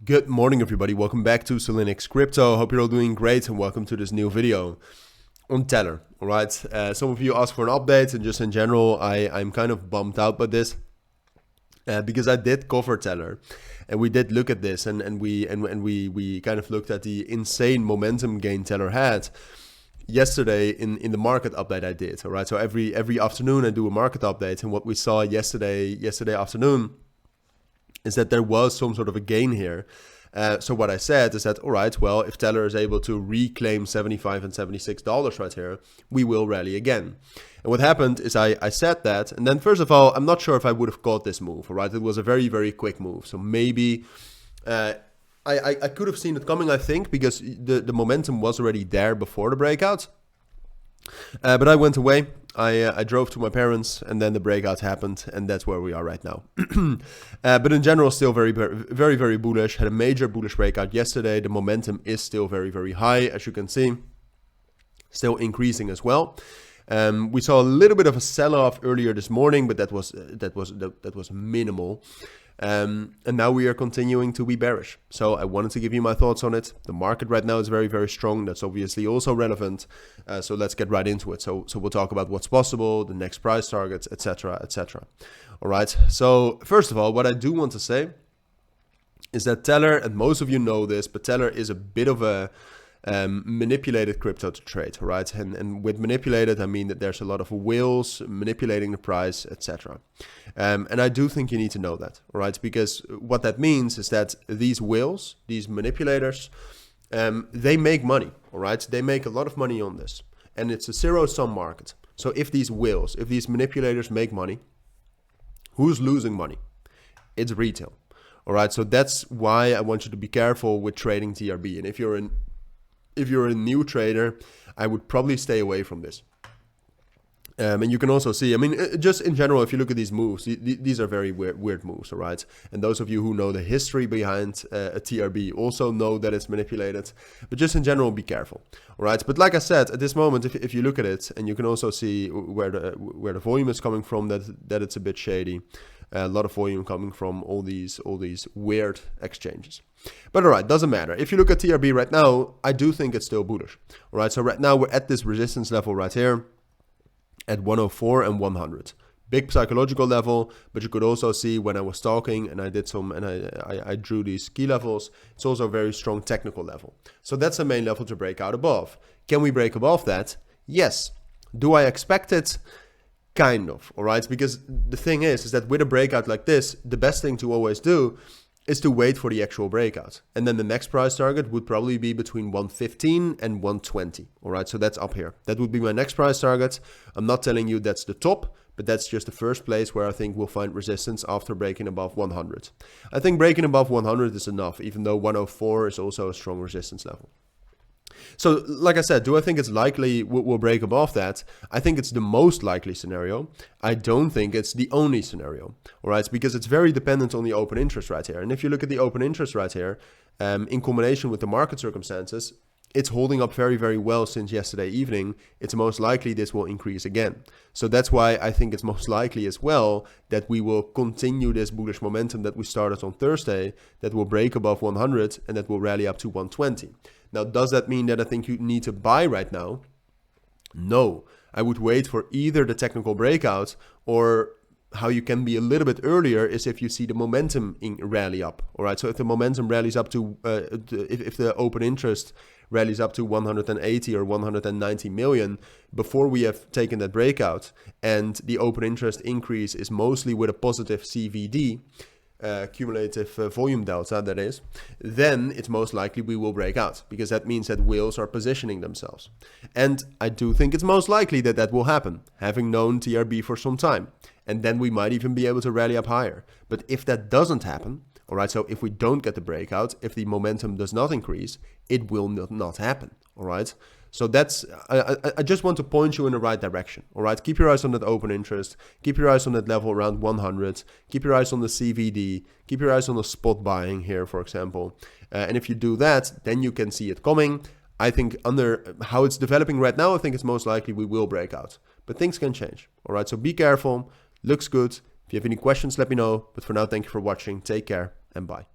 Good morning, everybody. Welcome back to Cilinix Crypto. Hope you're all doing great and welcome to this new video on Tellor. All right. Some of you asked for an update, and just in general, I'm kind of bummed out by this because I did cover Tellor and we did look at this and we kind of looked at the insane momentum gain Tellor had yesterday in the market update I did. All right. So every afternoon I do a market update, and what we saw yesterday afternoon is that there was some sort of a gain here. So what I said is that, all right, well, if Tellor is able to reclaim $75 and $76 right here, we will rally again. And what happened is I said that, and then first of all, I'm not sure if I would have caught this move, all right? It was a very, very quick move. So maybe I could have seen it coming, I think, because the momentum was already there before the breakout. But I went away. I drove to my parents, and then the breakout happened, and that's where we are right now. But in general, still very, very bullish. Had a major bullish breakout yesterday. The momentum is still very, very high, as you can see. Still increasing as well. We saw a little bit of a sell-off earlier this morning, but that was minimal. And now we are continuing to be bearish. So I wanted to give you my thoughts on it. The market right now is very, very strong. That's obviously also relevant. So let's get right into it. So we'll talk about what's possible, the next price targets, etc., etc. All right. So first of all, what I do want to say is that Tellor, and most of you know this, but Tellor is a bit of a manipulated crypto to trade, right? And with manipulated, I mean that there's a lot of whales manipulating the price, etc. And I do think you need to know that, all right? Because what that means is that these whales, these manipulators, they make money, all right? They make a lot of money on this, and it's a zero-sum market. So if these whales, if these manipulators make money, who's losing money? It's retail, all right? So that's why I want you to be careful with trading TRB. And if you're a new trader, I would probably stay away from this. And you can also see, I mean, just in general, if you look at these moves, these are very weird moves, all right? And those of you who know the history behind a TRB also know that it's manipulated. But just in general, be careful, all right? But like I said, at this moment, if you look at it, and you can also see where the volume is coming from, that it's a bit shady. A lot of volume coming from all these weird exchanges. But all right, doesn't matter. If you look at TRB right now, I do think it's still bullish. All right, so right now we're at this resistance level right here at 104 and 100. Big psychological level, but you could also see when I was talking and I drew these key levels, it's also a very strong technical level. So that's the main level to break out above. Can we break above that? Yes. Do I expect it? Kind of, all right? Because the thing is that with a breakout like this, the best thing to always do is to wait for the actual breakout. And then the next price target would probably be between 115 and 120, all right? So that's up here. That would be my next price target. I'm not telling you that's the top, but that's just the first place where I think we'll find resistance after breaking above 100. I think breaking above 100 is enough, even though 104 is also a strong resistance level. So, like I said, do I think it's likely we'll break above that? I think it's the most likely scenario. I don't think it's the only scenario, all right? Because it's very dependent on the open interest right here. And if you look at the open interest right here, in combination with the market circumstances, it's holding up very, very well since yesterday evening. It's most likely this will increase again. So that's why I think it's most likely as well that we will continue this bullish momentum that we started on Thursday, that will break above 100 and that will rally up to 120. Now, does that mean that I think you need to buy right now? No, I would wait for either the technical breakout, or how you can be a little bit earlier is if you see the momentum rally up. All right, so if the momentum rallies up to, if the open interest rallies up to 180 or 190 million before we have taken that breakout, and the open interest increase is mostly with a positive CVD, cumulative volume delta, that is, then it's most likely we will break out, because that means that whales are positioning themselves. And I do think it's most likely that that will happen, having known TRB for some time. And then we might even be able to rally up higher. But if that doesn't happen, all right, so if we don't get the breakout, if the momentum does not increase, it will not happen, all right? So that's, I just want to point you in the right direction, all right? Keep your eyes on that open interest. Keep your eyes on that level around 100. Keep your eyes on the CVD. Keep your eyes on the spot buying here, for example. And if you do that, then you can see it coming. I think under how it's developing right now, I think it's most likely we will break out. But things can change, all right? So be careful. Looks good. If you have any questions, let me know. But for now, thank you for watching. Take care and bye.